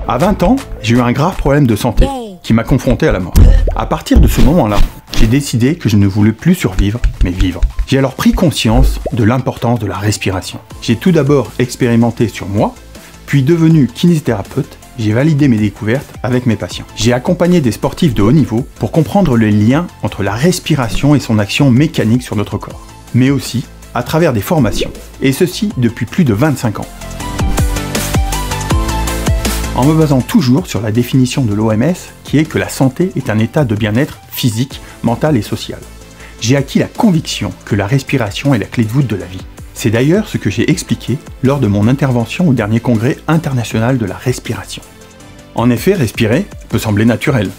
À 20 ans, j'ai eu un grave problème de santé qui m'a confronté à la mort. À partir de ce moment-là, j'ai décidé que je ne voulais plus survivre, mais vivre. J'ai alors pris conscience de l'importance de la respiration. J'ai tout d'abord expérimenté sur moi, puis devenu kinésithérapeute, j'ai validé mes découvertes avec mes patients. J'ai accompagné des sportifs de haut niveau pour comprendre le lien entre la respiration et son action mécanique sur notre corps, mais aussi à travers des formations, et ceci depuis plus de 25 ans. En me basant toujours sur la définition de l'OMS qui est que la santé est un état de bien-être physique, mental et social. J'ai acquis la conviction que la respiration est la clé de voûte de la vie. C'est d'ailleurs ce que j'ai expliqué lors de mon intervention au dernier congrès international de la respiration. En effet, respirer peut sembler naturel.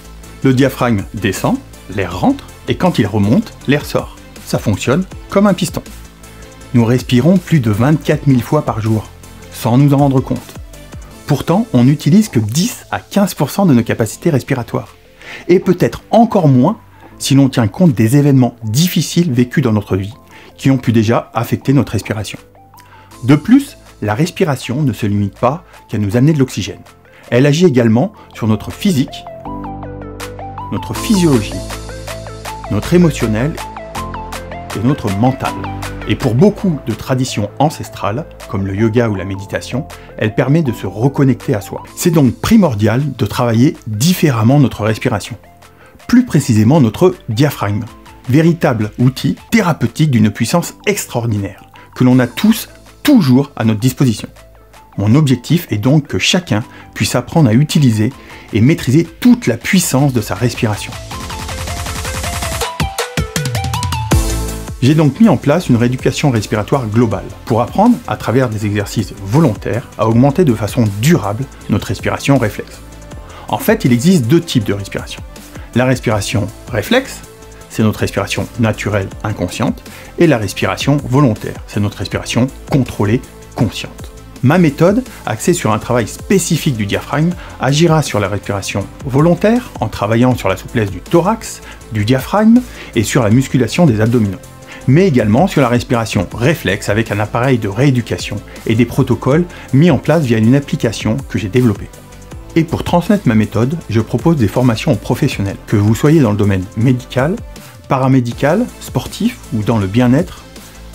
Le diaphragme descend, l'air rentre, et quand il remonte, l'air sort. Ça fonctionne comme un piston. Nous respirons plus de 24 000 fois par jour, sans nous en rendre compte. Pourtant, on n'utilise que 10 à 15% de nos capacités respiratoires. Et peut-être encore moins si l'on tient compte des événements difficiles vécus dans notre vie, qui ont pu déjà affecter notre respiration. De plus, la respiration ne se limite pas qu'à nous amener de l'oxygène. Elle agit également sur notre physique, notre physiologie, notre émotionnel et notre mental. Et pour beaucoup de traditions ancestrales, comme le yoga ou la méditation, elle permet de se reconnecter à soi. C'est donc primordial de travailler différemment notre respiration. Plus précisément notre diaphragme, véritable outil thérapeutique d'une puissance extraordinaire, que l'on a tous, toujours à notre disposition. Mon objectif est donc que chacun puisse apprendre à utiliser et maîtriser toute la puissance de sa respiration. J'ai donc mis en place une rééducation respiratoire globale pour apprendre, à travers des exercices volontaires, à augmenter de façon durable notre respiration réflexe. En fait, il existe deux types de respiration. La respiration réflexe, c'est notre respiration naturelle inconsciente, et la respiration volontaire, c'est notre respiration contrôlée consciente. Ma méthode, axée sur un travail spécifique du diaphragme, agira sur la respiration volontaire en travaillant sur la souplesse du thorax, du diaphragme et sur la musculation des abdominaux, mais également sur la respiration réflexe avec un appareil de rééducation et des protocoles mis en place via une application que j'ai développée. Et pour transmettre ma méthode, je propose des formations aux professionnels, que vous soyez dans le domaine médical, paramédical, sportif ou dans le bien-être.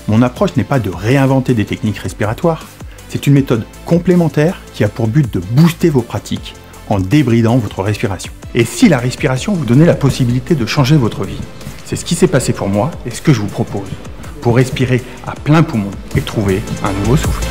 Mon approche n'est pas de réinventer des techniques respiratoires, c'est une méthode complémentaire qui a pour but de booster vos pratiques en débridant votre respiration. Et si la respiration vous donnait la possibilité de changer votre vie, c'est ce qui s'est passé pour moi et ce que je vous propose, pour respirer à plein poumon et trouver un nouveau souffle.